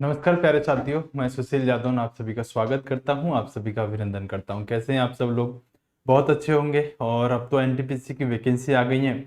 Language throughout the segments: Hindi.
नमस्कार प्यारे साथियों, मैं सुशील यादव आप सभी का स्वागत करता हूं, आप सभी का अभिनंदन करता हूं। कैसे हैं आप सब लोग? बहुत अच्छे होंगे। और अब तो एनटीपीसी की वैकेंसी आ गई है,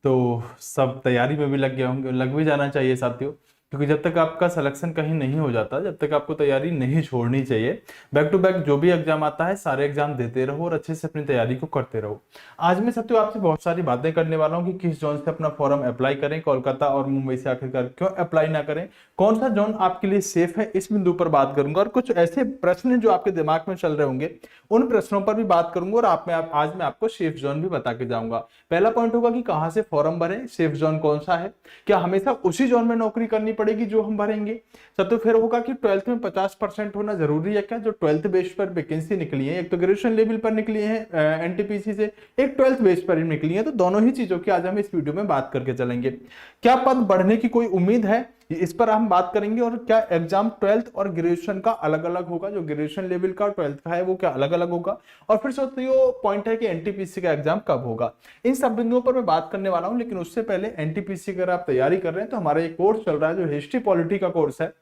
तो सब तैयारी में भी लग गए होंगे। लग भी जाना चाहिए साथियों, क्योंकि जब तक आपका सिलेक्शन कहीं नहीं हो जाता, जब तक आपको तैयारी नहीं छोड़नी चाहिए। बैक टू बैक जो भी एग्जाम आता है सारे एग्जाम देते रहो और अच्छे से अपनी तैयारी को करते रहो। आज मैं साथियों आपसे बहुत सारी बातें करने वाला हूँ कि किस जोन से अपना फॉर्म अप्लाई करें, कोलकाता और मुंबई से आखिरकार क्यों अप्लाई ना करें, कौन सा जोन आपके लिए सेफ है, इस बिंदु पर बात करूंगा। और कुछ ऐसे प्रश्न जो आपके दिमाग में चल रहे होंगे उन प्रश्नों पर भी बात करूंगा। और आज मैं आपको सेफ जोन भी बता के जाऊंगा। पहला पॉइंट होगा कि कहां से फॉर्म भरें, सेफ जोन कौन सा है, क्या हमेशा उसी जोन में नौकरी करनी पड़ेगी जो हम भरेंगे। सब तो फिर होगा कि 12th में 50% होना जरूरी है क्या, जो 12th बेस पर वैकेंसी निकली है। एक तो ग्रेजुएशन लेवल पर निकली है एनटीपीसी से, एक 12th बेस पर ही निकली है। तो दोनों ही चीजों की आज हम इस वीडियो में बात करके चलेंगे। क्या पद बढ़ने की कोई उम्मीद है, इस पर हम बात करेंगे। और क्या एग्जाम 12th और ग्रेजुएशन का अलग अलग होगा, जो ग्रेजुएशन लेवल का और 12th का है वो क्या अलग अलग होगा। और फिर साथियों पॉइंट है कि एनटीपीसी का एग्जाम कब होगा। इन सब बिंदुओं पर मैं बात करने वाला हूं। लेकिन उससे पहले एनटीपीसी अगर आप तैयारी कर रहे हैं तो हमारा एक कोर्स चल रहा है, जो हिस्ट्री पॉलिटी का कोर्स है,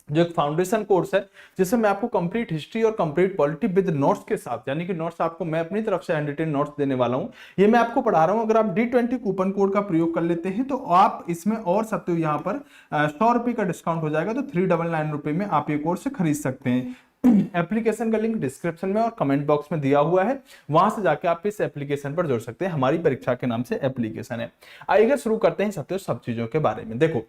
जो एक फाउंडेशन कोर्स है, जिसमें मैं आपको कंप्लीट हिस्ट्री और कंप्लीट पॉलिटी विद नोट्स के साथ, यानी कि नोट्स आपको मैं अपनी तरफ से हैंड रिटन नोट्स देने वाला हूं। ये मैं आपको पढ़ा रहा हूं। अगर आप D20 कूपन कोड का प्रयोग कर लेते हैं तो आप इसमें और सकते हो, यहाँ पर 100 रुपए का डिस्काउंट हो जाएगा। तो 399 रुपए में आप ये कोर्स खरीद सकते हैं। एप्लीकेशन का लिंक डिस्क्रिप्शन में और कमेंट बॉक्स में दिया हुआ है, वहां से जाके आप इस एप्लीकेशन पर जुड़ सकते हैं। हमारी परीक्षा के नाम से एप्लीकेशन है। आइए शुरू करते हैं सब चीजों के बारे में। देखो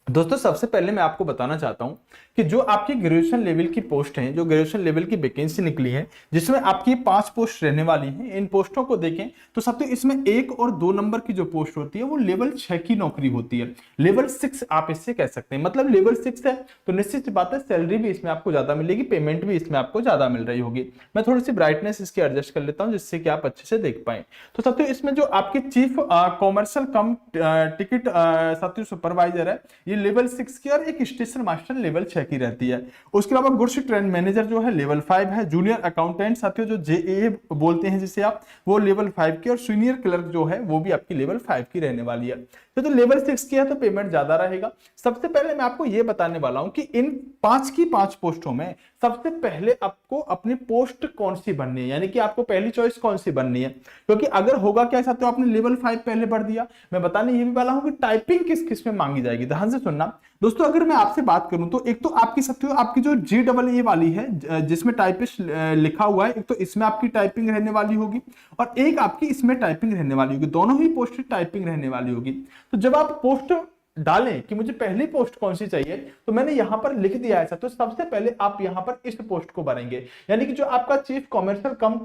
दोस्तों, सबसे पहले मैं आपको बताना चाहता हूं कि जो आपकी ग्रेजुएशन लेवल की पोस्ट हैं, जो ग्रेजुएशन लेवल की वैकेंसी निकली है, जिसमें आपकी 5 पोस्ट रहने वाली हैं, इन पोस्टों को देखें तो सबसे इसमें 1 और 2 नंबर की जो पोस्ट होती है वो लेवल 6 की नौकरी होती है। लेवल 6 आप इससे कह सकते हैं। मतलब लेवल 6 है तो निश्चित सी बात है सैलरी भी इसमें आपको ज्यादा मिलेगी, पेमेंट भी इसमें आपको ज्यादा मिल रही होगी। मैं थोड़ी सी ब्राइटनेस इसकी एडजस्ट कर लेता हूं जिससे कि आप अच्छे से देख पाए। तो सबसे इसमें जो आपके चीफ कॉमर्शियल कम टिकट साथियों सुपरवाइजर है, ये लेवल 6 की, और एक स्टेशन मास्टर लेवल 6 की रहती है। उसके अलावा गुड्स ट्रेन मैनेजर जो है लेवल 5 है। जूनियर अकाउंटेंट साथियों जो जेए बोलते हैं जिसे आप, वो लेवल 5 की, और सीनियर क्लर्क जो है वो भी आपकी लेवल 5 की रहने वाली है। तो लेवल 6 की है तो पेमेंट ज्यादा रहेगा। सबसे पहले मैं आपको ये बताने वाला हूं कि इन 5 की 5 पोस्टों में सबसे पहले आपको अपनी पोस्ट कौन सी बननी है, यानी कि आपको पहली चॉइस कौन सी बननी है। क्योंकि अगर होगा क्या साथियों, आपने लेवल 5 पहले भर दिया, मैं बताने ये भी वाला हूं कि टाइपिंग किस किस में मांगी जाएगी। ध्यान से सुनना दोस्तों। अगर मैं आपसे बात करूं तो एक तो आपकी साथियों आपकी जो GEE वाली है, जिसमें टाइपिस्ट लिखा हुआ है, एक तो इसमें आपकी टाइपिंग रहने वाली होगी और एक आपकी इसमें टाइपिंग रहने वाली होगी। दोनों ही पोस्ट टाइपिंग रहने वाली होगी। तो जब आप पोस्ट डालें कि मुझे पहली पोस्ट कौन सी चाहिए, तो मैंने यहां पर लिख दिया है। तो सबसे पहले आप यहां पर इस पोस्ट को भरेंगे, यानी कि जो आपका चीफ कॉमर्शियल कम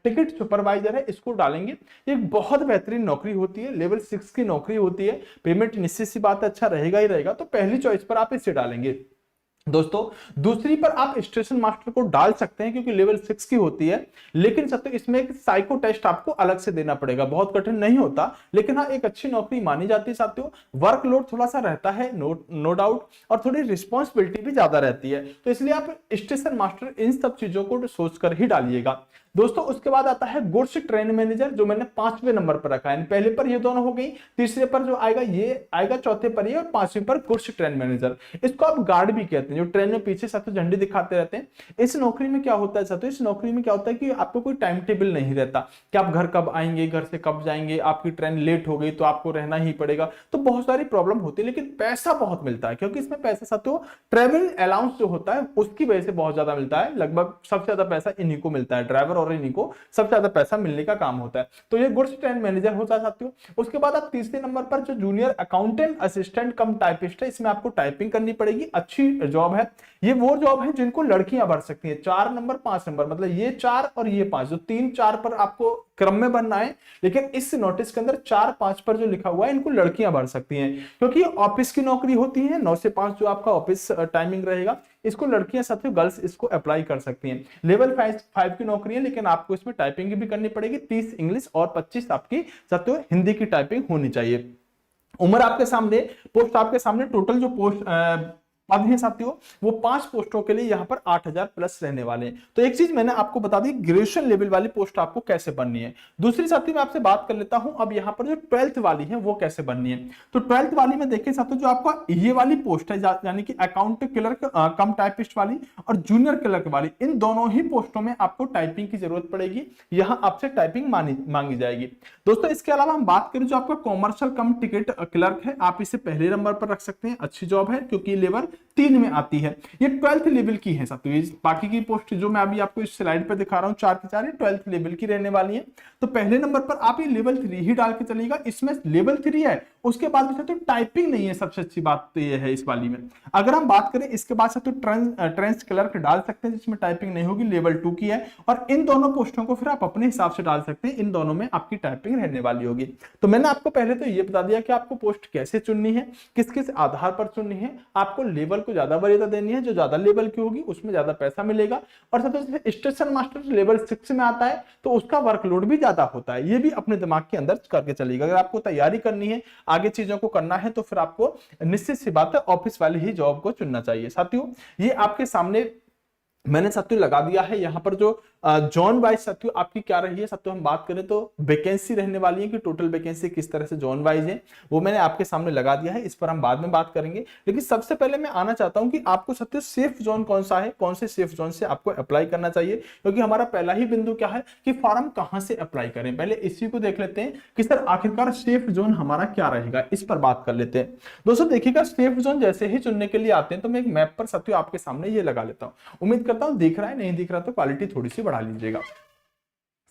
टिकट सुपरवाइजर है, इसको डालेंगे। ये एक बहुत बेहतरीन नौकरी होती है, लेवल 6 की नौकरी होती है। पेमेंट निश्चित सी बात है अच्छा रहेगा ही रहेगा। तो पहली चॉइस पर आप इसे डालेंगे दोस्तों। दूसरी पर आप स्टेशन मास्टर को डाल सकते हैं क्योंकि लेवल 6 की होती है। लेकिन साथियों इसमें एक साइको टेस्ट आपको अलग से देना पड़ेगा। बहुत कठिन नहीं होता, लेकिन हाँ एक अच्छी नौकरी मानी जाती है साथियों। वर्कलोड थोड़ा सा रहता है, नो डाउट, और थोड़ी रिस्पॉन्सिबिलिटी भी ज्यादा रहती है। तो इसलिए आप स्टेशन मास्टर इन सब चीजों को सोचकर ही डालिएगा दोस्तों। उसके बाद आता है गुड्स ट्रेन मैनेजर, जो मैंने 5वें नंबर पर रखा है। पहले पर ये दोनों हो गई, तीसरे पर जो आएगा ये आएगा, चौथे पर ये, और 5वें पर गुड्स ट्रेन मैनेजर। इसको आप गार्ड भी कहते हैं, जो ट्रेन में पीछे साथ झंडी दिखाते रहते हैं। इस नौकरी में क्या होता है साथियों, इस नौकरी में क्या होता है कि आपको कोई टाइम टेबल नहीं रहता कि आप घर कब आएंगे, घर से कब जाएंगे, आपकी ट्रेन लेट हो गई तो आपको रहना ही पड़ेगा। तो बहुत सारी प्रॉब्लम होती है, लेकिन पैसा बहुत मिलता है, क्योंकि इसमें पैसा साथियों ट्रेवल अलाउंस जो होता है उसकी वजह से बहुत ज्यादा मिलता है। लगभग सबसे ज्यादा पैसा इन्हीं को मिलता है, ड्राइवर और इन्हीं को सबसे ज्यादा पैसा मिलने का काम होता है। तो ये गुड्स ट्रेन मैनेजर होता है साथियों। उसके बाद आप तीसरे नंबर पर जो जूनियर अकाउंटेंट असिस्टेंट कम टाइपिस्ट है, इसमें आपको टाइपिंग करनी पड़ेगी। अच्छी जॉब है, ये वो जॉब है जिनको लड़कियां भर सकती हैं। 4 नंबर 5 नंबर, मतलब ये 4 और ये 5, जो 3 4 पर आपको क्रम में बनना है। लेकिन इस नोटिस के अंदर 4 5 पर जो लिखा हुआ है इनको लड़कियां भर सकती हैं, क्योंकि ऑफिस की नौकरी होती है। 9 से 5 जो आपका ऑफिस टाइमिंग रहेगा, इसको लड़कियां साथियों गर्ल्स इसको अप्लाई कर सकती हैं। लेवल 5 की नौकरी है, लेकिन आपको इसमें टाइपिंग भी करनी पड़ेगी। 30 इंग्लिश और 25 आपकी साथियों हिंदी की टाइपिंग होनी चाहिए। उम्र आपके सामने, पोस्ट आपके सामने, टोटल जो पोस्ट पद हैं साथियों वो 5 पोस्टों के लिए यहाँ पर 8000 प्लस रहने वाले हैं। तो एक चीज मैंने आपको बता दी, ग्रेजुएशन लेवल वाली पोस्ट आपको कैसे बननी है। दूसरी साथियों मैं आपसे बात कर लेता हूं अब यहाँ पर जो 12th वाली है वो कैसे बननी है। तो 12th वाली में देखिए साथियों जो आपका ये वाली पोस्ट है यानी कि अकाउंट क्लर्क कम टाइपिस्ट वाली और जूनियर क्लर्क वाली, इन दोनों ही पोस्टों में आपको टाइपिंग की जरूरत पड़ेगी, यहाँ आपसे टाइपिंग मांगी जाएगी। दोस्तों इसके अलावा हम बात करें जो आपका कॉमर्शियल कम टिकट क्लर्क है, आप इसे पहले नंबर पर रख सकते हैं, अच्छी जॉब है क्योंकि लेवल 3 में आती है, ये 12th लेवल की है साथियों। बाकी की पोस्ट जो मैं अभी आपको इस स्लाइड पर दिखा रहा हूँ 4 की 4 12th लेवल की रहने वाली है। तो पहले नंबर पर आप ये लेवल 3 ही डाल के चलिएगा, इसमें लेवल 3 है, उसके बाद भी साथियों टाइपिंग नहीं है, सबसे अच्छी बात तो ये है इस वाली में। अगर हम बात करें इसके बाद साथियों ट्रेंच क्लर्क डाल सकते हैं जिसमें टाइपिंग नहीं होगी, लेवल 2 की है, और इन दोनों पोस्टों को फिर आप अपने हिसाब से डाल सकते हैं, इन दोनों में आपकी टाइपिंग रहने वाली होगी। तो मैंने आपको पहले तो ये बता दिया कि आपको पोस्ट कैसे चुननी है, किस किस आधार पर चुननी है, आपको लेवल को ज्यादा वरीयता देनी है, जो ज्यादा लेवल की होगी उसमें ज्यादा पैसा मिलेगा, और साथ स्टेशन मास्टर लेवल 6 में आता है तो उसका वर्कलोड भी ज्यादा होता है, ये भी अपने दिमाग के अंदर करके चलिएगा। अगर आपको तैयारी करनी है, आगे चीजों को करना है, तो फिर आपको निश्चित सी बात है ऑफिस वाली ही जॉब को चुनना चाहिए। साथियों ये आपके सामने मैंने साथियों लगा दिया है, यहाँ पर जो जॉन वाइज साथियों आपकी क्या रही है। साथियों हम बात करें तो वैकेंसी रहने वाली है कि टोटल वैकेंसी किस तरह से जॉन वाइज है, वो मैंने आपके सामने लगा दिया है, इस पर हम बाद में बात करेंगे। लेकिन सबसे पहले मैं आना चाहता हूं कि आपको साथियों सेफ जोन कौन सा है, कौन से सेफ जोन से आपको अप्लाई करना चाहिए, क्योंकि हमारा पहला ही बिंदु क्या है कि फॉर्म कहां से अप्लाई करें। पहले इसी को देख लेते हैं कि सर आखिरकार सेफ जोन हमारा क्या रहेगा, इस पर बात कर लेते हैं। दोस्तों देखिएगा सेफ जोन जैसे ही चुनने के लिए आते हैं तो मैं एक मैप पर साथियों आपके सामने ये लगा लेता हूं, उम्मीद करता हूं दिख रहा है, नहीं दिख रहा तो क्वालिटी थोड़ी सी बढ़ा लीजिएगा।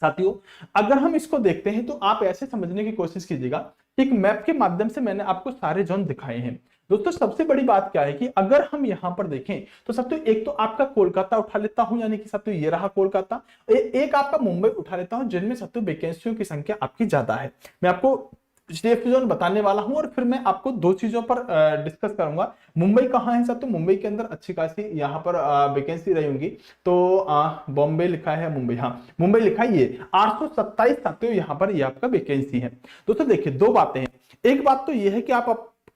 साथियों अगर हम इसको देखते हैं तो आप ऐसे समझने की कोशिश कीजिएगा कि एक मैप के माध्यम से मैंने आपको सारे जोन दिखाए हैं। दोस्तों सबसे बड़ी बात क्या है कि अगर हम यहां पर देखें तो साथियों एक तो आपका कोलकाता उठा लेता हूं, यानी कि साथियों ये रहा कोलकाता, एक आपका मुंबई उठा लेता हूं, जिनमें साथियों वैकेंसियों की संख्या आपकी ज्यादा है। मैं आपको सेफ जोन बताने वाला हूं और फिर मैं आपको दो चीजों पर डिस्कस करूंगा। मुंबई कहां है साथियों, मुंबई के अंदर अच्छी खासी यहां पर वैकेंसी रही होंगी, तो बॉम्बे लिखा है, मुंबई, हाँ मुंबई लिखा है, ये 827 साथियों यहां पर ये आपका वैकेंसी है। दोस्तों देखिए दो बातें हैं, एक बात तो ये है कि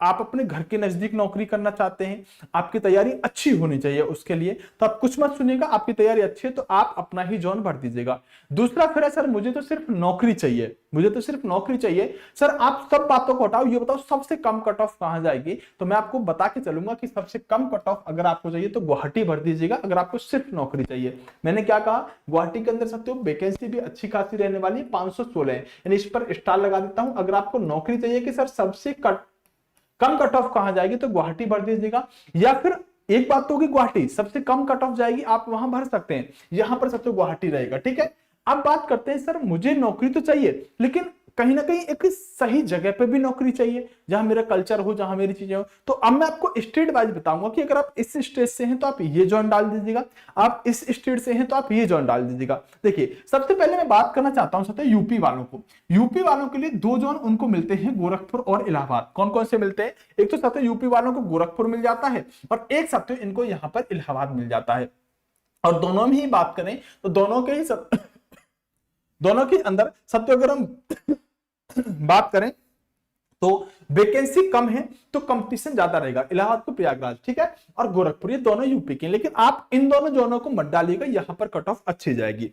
आप अपने घर के नजदीक नौकरी करना चाहते हैं, आपकी तैयारी अच्छी होनी चाहिए उसके लिए, तो आप कुछ मत सुनिएगा, आपकी तैयारी अच्छी है तो आप अपना ही जोन भर दीजिएगा। दूसरा फिर है सर मुझे तो सिर्फ नौकरी चाहिए, मुझे तो सिर्फ नौकरी चाहिए, सर आप सब बातों को हटाओ, ये बताओ सबसे कम कट ऑफ कहां जाएगी। तो मैं आपको बता के चलूंगा कि सबसे कम कट ऑफ अगर आपको चाहिए तो गुवाहाटी भर दीजिएगा, अगर आपको सिर्फ नौकरी चाहिए। मैंने क्या कहा, गुवाहाटी के अंदर साथियों वैकेंसी भी अच्छी खासी रहने वाली है, 516 है, यानी इस पर स्टार लगा देता हूं। अगर आपको नौकरी चाहिए कि सर सबसे कम कट ऑफ कहां जाएगी तो गुवाहाटी भर दीजिएगा, या फिर एक बात तो होगी गुवाहाटी सबसे कम कट ऑफ जाएगी आप वहां भर सकते हैं, यहां पर सबसे गुवाहाटी रहेगा, ठीक है। अब बात करते हैं सर मुझे नौकरी तो चाहिए लेकिन कहीं ना कहीं एक सही जगह पे भी नौकरी चाहिए, जहां मेरा कल्चर हो, जहां मेरी चीजें हो। तो अब मैं आपको स्टेट वाइज बताऊंगा कि अगर आप इस स्टेट से हैं तो आप ये जोन डाल दीजिएगा, आप इस स्टेट से हैं तो आप ये जोन डाल दीजिएगा। देखिए सबसे पहले मैं बात करना चाहता हूं साथियों यूपी वालों को। यूपी वालों के लिए दो जोन उनको मिलते हैं, गोरखपुर और इलाहाबाद। कौन कौन से मिलते हैं, एक तो साथियों यूपी वालों को गोरखपुर मिल जाता है और एक साथियों इनको यहां पर इलाहाबाद मिल जाता है। और दोनों में ही बात करें तो दोनों के अंदर साथियों अगर हम बात करें तो वैकेंसी कम है तो कंपटीशन ज्यादा रहेगा, इलाहाबाद को प्रयागराज, ठीक है, और गोरखपुर, ये दोनों यूपी के। लेकिन आप इन दोनों जोनों को मत डालिएगा, यहां पर कट ऑफ अच्छी जाएगी।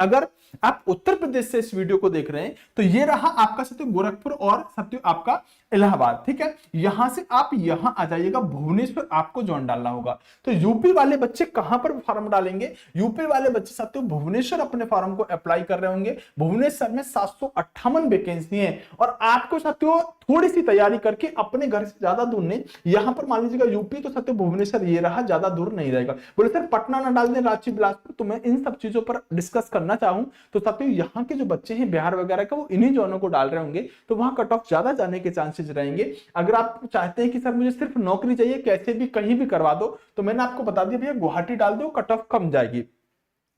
अगर आप उत्तर प्रदेश से इस वीडियो को देख रहे हैं तो ये रहा आपका साथियों गोरखपुर और साथियों आपका इलाहाबाद, ठीक है। यहां से आप यहां आ जाइएगा भुवनेश्वर, आपको जोन डालना होगा। तो यूपी वाले बच्चे कहां पर फॉर्म डालेंगे, यूपी वाले बच्चे साथियों भुवनेश्वर अपने फॉर्म को अप्लाई कर रहे होंगे। भुवनेश्वर में 758 वैकेंसी है और आपको साथियों थोड़ी सी तैयारी करके अपने घर से ज्यादा दूर नहीं, यहां पर मान लीजिएगा यूपी तो साथियों भुवनेश्वर ये रहा, ज्यादा दूर नहीं रहेगा। बोले सर पटना ना डाल दें, रांची, बिलासपुर, तो मैं इन सब चीजों पर डिस्कस करना चाहूं तो साथियों यहाँ के जो बच्चे हैं बिहार वगैरह का वो इन्हीं जोनों को डाल रहे होंगे, तो वहां कट ऑफ ज्यादा जाने के चांसेस रहेंगे। अगर आप चाहते हैं कि सर मुझे सिर्फ नौकरी चाहिए, कैसे भी कहीं भी करवा दो, तो मैंने आपको बता दिया भैया गुवाहाटी डाल दो, कट ऑफ कम जाएगी।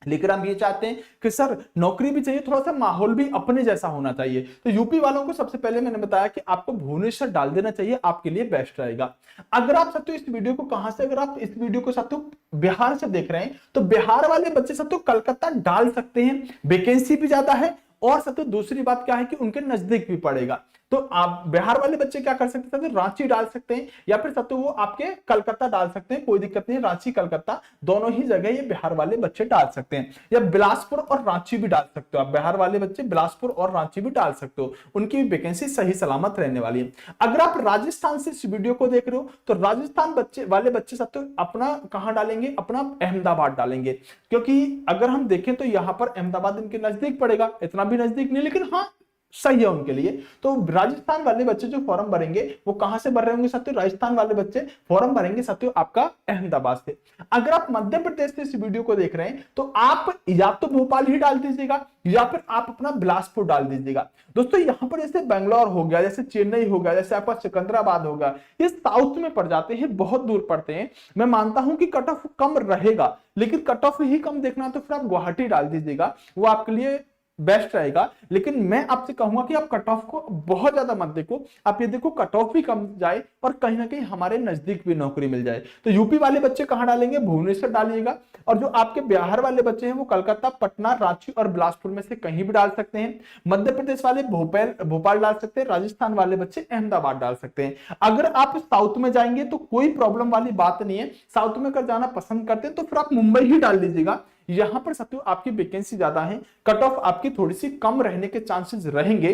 लेकिन हम ये चाहते हैं कि सर नौकरी भी चाहिए, थोड़ा सा माहौल भी अपने जैसा होना चाहिए, तो यूपी वालों को सबसे पहले मैंने बताया कि आपको भुवनेश्वर डाल देना चाहिए, आपके लिए बेस्ट रहेगा। अगर आप साथियों इस वीडियो को कहां से, अगर आप इस वीडियो को साथियों बिहार से देख रहे हैं तो बिहार वाले बच्चे साथियों कलकत्ता डाल सकते हैं, वैकेंसी भी ज्यादा है और साथियों दूसरी बात क्या है कि उनके नजदीक भी पड़ेगा। तो तो आप बिहार वाले बच्चे क्या कर सकते हैं, रांची डाल सकते हैं, या फिर सत्तू वो आपके कलकत्ता डाल सकते हैं, कोई दिक्कत नहीं, रांची कलकत्ता दोनों ही जगह ये बिहार वाले बच्चे डाल सकते हैं। या बिलासपुर और रांची भी डाल सकते हो आप, बिहार वाले बच्चे बिलासपुर और रांची भी डाल सकते हो, उनकी भी वैकेंसी सही सलामत रहने वाली है। अगर आप राजस्थान से इस वीडियो को देख रहे हो तो राजस्थान वाले बच्चे सत्तू अपना कहां डालेंगे, अपना अहमदाबाद डालेंगे, क्योंकि अगर हम देखें तो यहां पर अहमदाबाद इनके नजदीक पड़ेगा, इतना भी नजदीक नहीं लेकिन हाँ सही है उनके लिए। तो राजस्थान वाले बच्चे जो फॉर्म भरेंगे वो कहां से भर रहे होंगे साथियों, राजस्थान वाले बच्चे फॉर्म भरेंगे साथियों आपका अहमदाबाद से। अगर आप मध्य प्रदेश से इस वीडियो को देख रहे हैं तो आप या तो भोपाल ही डाल दीजिएगा या फिर आप अपना बिलासपुर डाल दीजिएगा। दोस्तों यहां पर जैसे बेंगलोर हो गया, जैसे चेन्नई हो गया, जैसे आपका सिकंदराबाद होगा, ये साउथ में पड़ जाते हैं, बहुत दूर पड़ते हैं। मैं मानता हूं कि कट ऑफ कम रहेगा, लेकिन कट ऑफ ही कम देखना तो फिर आप गुवाहाटी डाल दीजिएगा, वो आपके लिए बेस्ट रहेगा। लेकिन मैं आपसे कहूंगा कि आप कट ऑफ को बहुत ज्यादा मत देखो, आप ये देखो कट ऑफ भी कम जाए और कहीं ना कहीं हमारे नजदीक भी नौकरी मिल जाए। तो यूपी वाले बच्चे कहां डालेंगे, भुवनेश्वर डालिएगा, और जो आपके बिहार वाले बच्चे हैं वो कलकत्ता, पटना, रांची और बिलासपुर में से कहीं भी डाल सकते हैं। मध्य प्रदेश वाले भोपाल डाल सकते हैं, राजस्थान वाले बच्चे अहमदाबाद डाल सकते हैं। अगर आप साउथ में जाएंगे तो कोई प्रॉब्लम वाली बात नहीं है, साउथ में अगर जाना पसंद करते हैं तो फिर आप मुंबई ही डाल लीजिएगा, यहां पर साथियों आपकी वैकेंसी ज्यादा है, कट ऑफ आपकी थोड़ी सी कम रहने के चांसेस रहेंगे।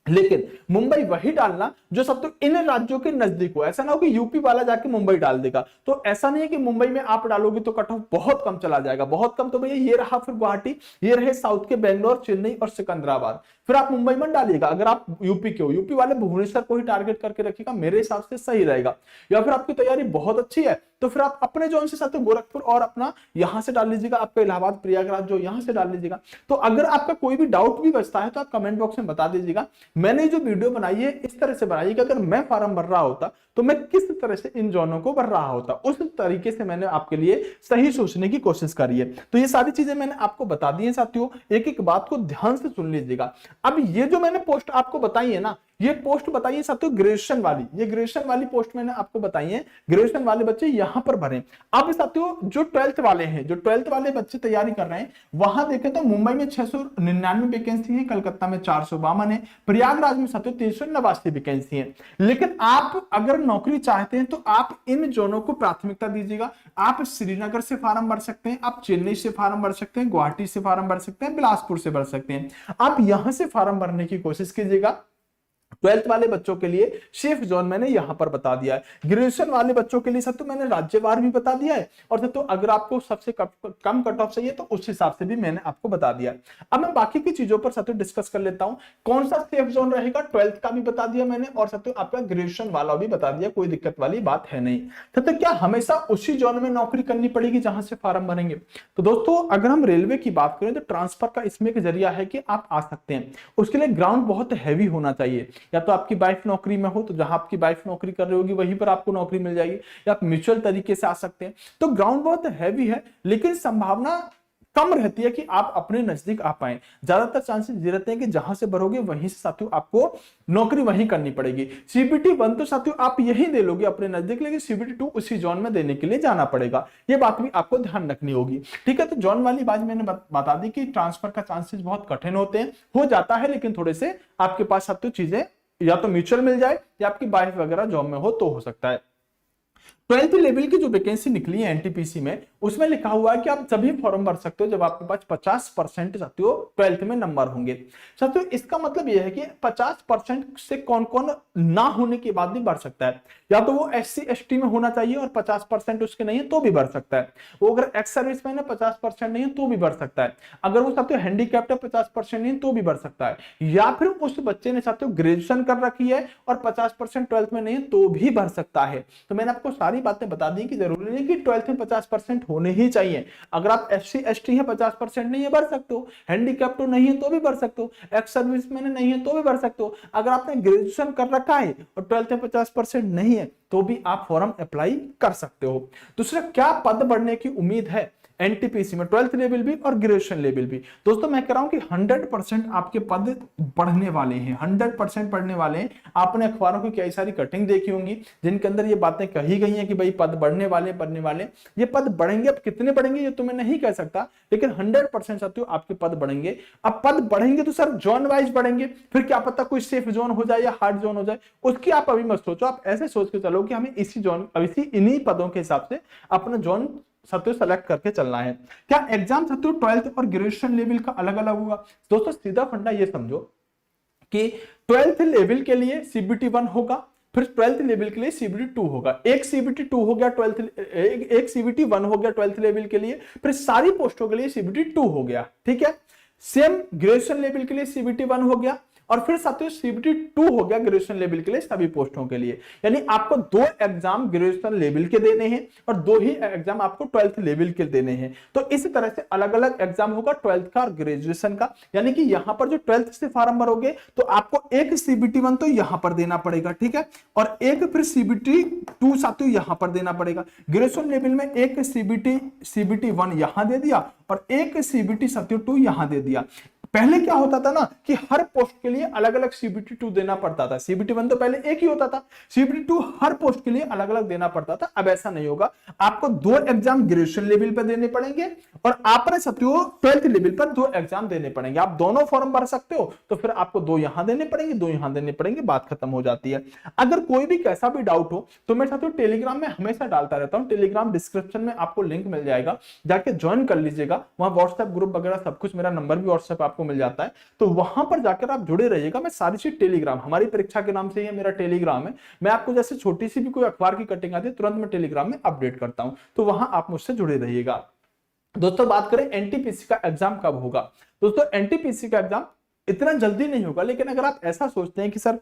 लेकिन मुंबई वही डालना जो सब तो इन राज्यों के नजदीक हो, ऐसा ना हो कि यूपी वाला जाके मुंबई डाल देगा। तो ऐसा नहीं है कि मुंबई में आप डालोगे तो कट ऑफ बहुत कम चला जाएगा, बहुत कम। तो भैया ये रहा फिर गुवाहाटी, ये रहे साउथ के बेंगलोर, चेन्नई और सिकंदराबाद, फिर आप मुंबई में डालिएगा। अगर आप यूपी के हो, यूपी वाले भुवनेश्वर को ही टारगेट करके रखिएगा, मेरे हिसाब से सही रहेगा। या फिर आपकी तैयारी बहुत अच्छी है तो फिर आप अपने जोन से साथ गोरखपुर और अपना यहां से डाल लीजिएगा, आपका इलाहाबाद प्रयागराज जो यहां से डाल लीजिएगा। तो अगर आपका कोई भी डाउट भी बचता है तो आप कमेंट बॉक्स में बता दीजिएगा। मैंने जो वीडियो बनाई है इस तरह से बनाई है कि अगर मैं फॉर्म भर रहा होता तो मैं किस तरह से इन जोनों को भर रहा होता, उस तरीके से मैंने आपके लिए सही सोचने की कोशिश करी है। तो ये सारी चीजें मैंने आपको बता दी है साथियों, एक एक बात को ध्यान से सुन लीजिएगा। अब ये जो मैंने पोस्ट आपको बताई है ना, ये पोस्ट बताइए साथियों ग्रेजुएशन वाली, ये ग्रेजुएशन वाली पोस्ट मैंने आपको बताई है, ग्रेजुएशन वाले बच्चे यहां पर भरें। अब साथियों जो 12th वाले हैं, जो 12th वाले बच्चे तैयारी कर रहे हैं, वहां देखें तो मुंबई में 699 वैकेंसी है, कलकत्ता में 452 है, प्रयागराज में साथियों 389 वैकेंसी है। लेकिन आप अगर नौकरी चाहते हैं तो आप इन जोनों को प्राथमिकता दीजिएगा। आप श्रीनगर से फॉर्म भर सकते हैं, आप चेन्नई से फॉर्म भर सकते हैं, गुवाहाटी से फॉर्म भर सकते हैं, बिलासपुर से भर सकते हैं। आप यहां से फॉर्म भरने की कोशिश कीजिएगा। 12th वाले बच्चों के लिए सेफ जोन मैंने यहां पर बता दिया है। ग्रेजुएशन वाले बच्चों के लिए सब तो मैंने राज्यवार भी बता दिया है, और तो अगर आपको सबसे कम कट ऑफ चाहिए तो उस हिसाब से भी मैंने आपको बता दिया है। अब मैं बाकी की चीजों पर साथियों डिस्कस कर लेता हूं, कौन सा सेफ जोन रहेगा। 12th का भी बता दिया मैंने, और साथियों आपका ग्रेजुएशन वाला भी बता दिया, कोई दिक्कत वाली बात है नहीं। तो क्या हमेशा उसी जोन में नौकरी करनी पड़ेगी जहां से फॉर्म भरेंगे? तो दोस्तों अगर हम रेलवे की बात करें तो ट्रांसफर का इसमें एक जरिया है कि आप आ सकते हैं। उसके लिए ग्राउंड बहुत हैवी होना चाहिए, या तो आपकी वाइफ नौकरी में हो तो जहां आपकी वाइफ नौकरी कर रही होगी वहीं पर आपको नौकरी मिल जाएगी, या आप म्यूचुअल तरीके से आ सकते हैं। तो ग्राउंड बहुत हैवी है, लेकिन संभावना कम रहती है कि आप अपने नजदीक आ पाए। ज्यादातर चांसेस ये रहते हैं कि जहां से भरोगे वहीं से साथियों आपको नौकरी वहीं करनी पड़ेगी। सीबीटी 1 तो साथियों आप यही दे लोगे अपने नजदीक, लेकिन सीबीटी 2 उसी जोन में देने के लिए जाना पड़ेगा, ये बात भी आपको ध्यान रखनी होगी। ठीक है, तो जोन वाली बात मैंने बता दी कि ट्रांसफर का चांसेस बहुत कठिन होते हैं, हो जाता है, लेकिन थोड़े से आपके पास साथियों चीजें या तो म्यूचुअल मिल जाए या आपकी वाइफ वगैरह जॉब में हो तो हो सकता है। 12th लेवल की जो वैकेंसी निकली है एनटीपीसी में, उसमें लिखा हुआ है कि आप सभी फॉर्म भर सकते हो जब आपके पास 50% साथियों 12th में नंबर होंगे। साथियों इसका मतलब यह है कि 50% से कौन कौन ना होने के बाद भी भर सकता है, या तो वो SC ST में होना चाहिए और 50% उसके नहीं है तो भी भर सकता है, वो अगर एक्स सर्विसमैन है 50% नहीं है तो भी भर सकता है, अगर वो साथियों हैंडीकैप्ड है 50% नहीं है तो भी भर सकता है, या फिर उस बच्चे ने साथियों ग्रेजुएशन कर रखी है और 50% 12th में नहीं है तो भी भर सकता है। तो मैंने आपको सारी बातें बता दी कि जरूरी नहीं कि 12th में 50% होने ही चाहिए। अगर आप SC ST है 50% नहीं है भर सकते हो, हैंडीकैप्ड तो नहीं है तो भी भर सकते हो, एक्स सर्विसमैन नहीं है तो भी भर सकते हो, अगर आपने ग्रेजुएशन कर रखा है और 12th में 50% नहीं है तो भी आप फॉर्म अप्लाई कर सकते हो। दूसरा, क्या पद बढ़ने की उम्मीद है? एनटीपीसी में 12th लेवल भी और ग्रेजुएशन लेवल भी। दोस्तों मैं कह रहा हूं कि 100% आपके पद बढ़ने वाले हैं, 100% बढ़ने वाले हैं। आपने अखबारों की कई सारी कटिंग देखी होंगी जिनके अंदर ये बातें कही गई हैं कि भाई पद बढ़ने वाले बढ़ने वाले। ये पद बढ़ेंगे, अब कितने बढ़ेंगे ये तो मैं नहीं कह सकता, लेकिन 100% साथियों आपके पद बढ़ेंगे। अब पद बढ़ेंगे तो सर जोन वाइज बढ़ेंगे, फिर क्या पता कोई सेफ जोन हो जाए या हार्ड जोन हो जाए, उसकी आप अभी मत सोचो। आप ऐसे सोच के चलो कि हमें इसी जोन, इसी इन्हीं पदों के हिसाब से अपना जोन साथियों सेलेक्ट करके चलना है। क्या एग्जाम साथियों 12th और ग्रेजुएशन लेवल का अलग अलग होगा? दोस्तों सीधा फंडा ये समझो कि 12th लेवल के लिए सीबीटी 1 होगा, फिर 12th लेवल के लिए सीबीटी 2 होगा। एक सीबीटी 2 हो गया 12th, एक सीबीटी 1 हो गया 12th लेवल के लिए, फिर सारी पोस्टों के लिए सीबीटी 2 हो गया। ठीक है, सेम ग्रेजुएशन लेवल के लिए सीबीटी 1 हो गया और फिर साथियों सीबीटी 2 हो गया ग्रेजुएशन लेवल के लिए सभी पोस्टों के लिए। यानी आपको 2 एग्जाम ग्रेजुएशन लेवल के देने हैं और 2 ही एग्जाम आपको 12th लेवल के देने हैं। तो इस तरह से अलग अलग एग्जाम होगा 12th का और ग्रेजुएशन का। यानी कि यहां पर जो 12th से फॉर्म भरोगे तो आपको एक सीबीटी 1 तो यहां पर देना पड़ेगा, ठीक है, और एक फिर सीबीटी 2 साथियों यहां पर देना पड़ेगा। ग्रेजुएशन लेवल में एक सीबीटी 1 यहां दे दिया और एक सीबीटी साथियों 2 यहां दे दिया। पहले क्या होता था ना कि हर पोस्ट के लिए अलग अलग सीबीटी 2 देना पड़ता था। सीबीटी 1 तो पहले एक ही होता था, सीबीटी 2 हर पोस्ट के लिए अलग अलग देना पड़ता था। अब ऐसा नहीं होगा, आपको 2 एग्जाम ग्रेजुएशन लेवल पर देने पड़ेंगे और आपने साथियों 12th लेवल पर 2 एग्जाम देने पड़ेंगे। आप दोनों फॉर्म भर सकते हो तो फिर आपको 2 यहां देने पड़ेंगे, 2 यहां देने पड़ेंगे, बात खत्म हो जाती है। अगर कोई भी कैसा भी डाउट हो तो मैं साथियों टेलीग्राम में हमेशा डालता रहता हूं। टेलीग्राम डिस्क्रिप्शन में आपको लिंक मिल जाएगा, जाके ज्वाइन कर लीजिएगा। वहां व्हाट्सएप ग्रुप वगैरह सब कुछ, मेरा नंबर भी व्हाट्सएप आपको मिल जाता है, तो वहां पर जाकर आप जुड़े रहिएगा। मैं सारी चीज टेलीग्राम, हमारी परीक्षा के नाम से ही मेरा टेलीग्राम है। मैं आपको जैसे छोटी सी भी कोई अखबार की कटिंग आती है तुरंत मैं टेलीग्राम में अपडेट करता हूं, तो वहां आप मुझसे जुड़े रहिएगा। दोस्तों बात करें एनटीपीसी का एग्जाम कब होगा? दोस्तों एनटीपीसी का एग्जाम इतना जल्दी नहीं होगा, लेकिन अगर आप ऐसा सोचते हैं कि सर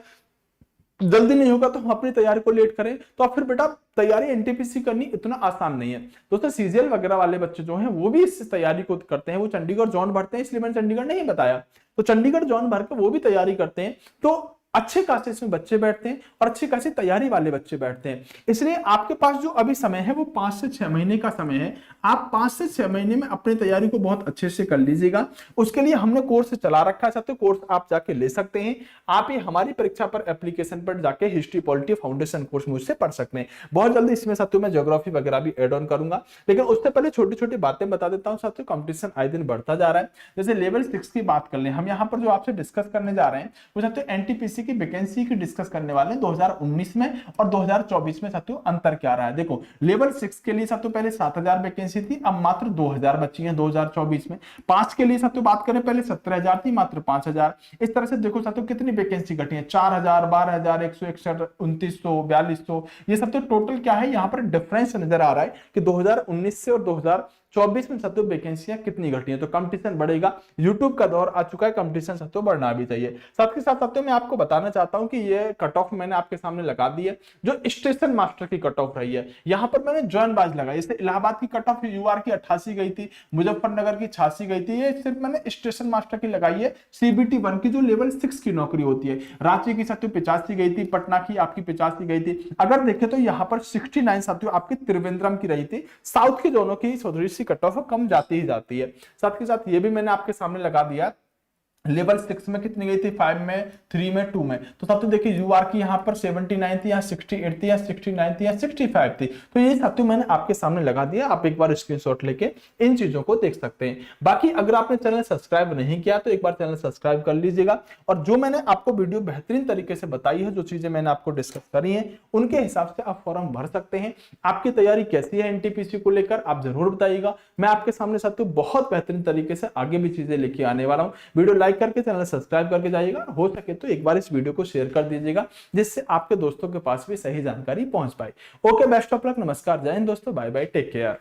जल्दी नहीं होगा तो हम अपनी तैयारी को लेट करें, तो आप फिर बेटा तैयारी एनटीपीसी करनी इतना आसान नहीं है। दोस्तों सीजीएल वगैरह वाले बच्चे जो हैं वो भी इस तैयारी को करते हैं, वो चंडीगढ़ जोन भरते हैं, इसलिए मैंने चंडीगढ़ नहीं बताया, तो चंडीगढ़ जोन भर के वो भी तैयारी करते हैं। तो अच्छे खासे इसमें बच्चे बैठते हैं और अच्छी खासी तैयारी वाले बच्चे बैठते हैं। इसलिए आपके पास जो अभी समय है वो 5 से 6 महीने का समय है। आप 5 से 6 महीने में अपनी तैयारी को बहुत अच्छे से कर लीजिएगा। उसके लिए हमने कोर्स चला रखा है, तो कोर्स आप जाके ले सकते हैं। आप ये हमारी परीक्षा पर एप्लीकेशन पर जाके हिस्ट्री पॉलिटी फाउंडेशन कोर्स मुझसे पढ़ सकते हैं। बहुत जल्दी इसमें साथियों मैं ज्योग्राफी वगैरह भी एड ऑन करूंगा, लेकिन उससे पहले छोटी छोटी बातें बता देता हूं साथियों। कंपटीशन आए दिन बढ़ता जा रहा है। जैसे लेवल 6 की बात कर लें, हम यहाँ पर जो आपसे डिस्कस करने जा रहे हैं वो साथियों एनटीपीसी की वैकेंसी की डिस्कस करने वाले हैं 2019 में और 2024 में। साथियों अंतर क्या रहा है देखो, लेवल 6 के लिए साथियों पहले 7000 वैकेंसी थी, अब मात्र 2000 बची है 2024 में। 5 के लिए साथियों बात करें पहले 17000 थी, मात्र 5000। इस तरह से देखो साथियों कितनी वैकेंसी घटी है, 4000, 12000, 161, 2900, 4200। ये सब तो टोटल क्या है, यहाँ पर डिफरेंस नजर आ रहा है कि 2019 से और 2024 में साथियों वैकेंसियां कितनी घटी हैं। तो कंपटीशन बढ़ेगा, यूट्यूब का दौर आ चुका है, कंपटीशन साथियों बढ़ना भी चाहिए। साथ के साथ साथियों मैं आपको बताना चाहता हूं कि ये कट ऑफ मैंने आपके सामने लगा दी है, जो स्टेशन मास्टर की कट ऑफ रही है। यहाँ पर मैंने जॉन बाज लगाई, जैसे इलाहाबाद की कट ऑफ यूआर की 88 गई थी, मुजफ्फरनगर की 86 गई थी, ये सिर्फ मैंने स्टेशन मास्टर की लगाई है। सीबीटी 1 की जो लेवल 6 की नौकरी होती है, रांची की साथियों 85 गई थी, पटना की आपकी 85 गई थी। अगर देखें तो यहाँ पर 69 साथियों आपकी त्रिवेंद्रम की रही थी। साउथ के दोनों की थोड़ी सी कट ऑफ कम जाती ही जाती है। साथ के साथ ये भी मैंने आपके सामने लगा दिया, लेवल 6 में कितनी गई थी, 5 में, 3 में, 2 में। तो साथियों देखिए यूआर की यहाँ पर 79 थी, यहाँ 68 थी, यहाँ 69 थी, यहाँ 65 थी। तो ये साथियों मैंने आपके सामने लगा दिया, आप एक बार स्क्रीनशॉट लेके इन चीजों को देख सकते हैं। बाकी अगर आपने चैनल सब्सक्राइब नहीं किया तो एक बार चैनल सब्सक्राइब कर लीजिएगा, और जो मैंने आपको वीडियो बेहतरीन तरीके से बताई है, जो चीजें मैंने आपको डिस्कस करी है, उनके हिसाब से आप फॉर्म भर सकते हैं। आपकी तैयारी कैसी है एनटीपीसी को लेकर आप जरूर बताइएगा। मैं आपके सामने साथियों बहुत बेहतरीन तरीके से आगे भी चीजें लेके आने वाला हूँ। वीडियो लाइक करके चैनल सब्सक्राइब करके जाइएगा, हो सके तो एक बार इस वीडियो को शेयर कर दीजिएगा, जिससे आपके दोस्तों के पास भी सही जानकारी पहुंच पाए। ओके, बेस्ट ऑफ लक, नमस्कार, जय हिंद दोस्तों, बाय बाय, टेक केयर।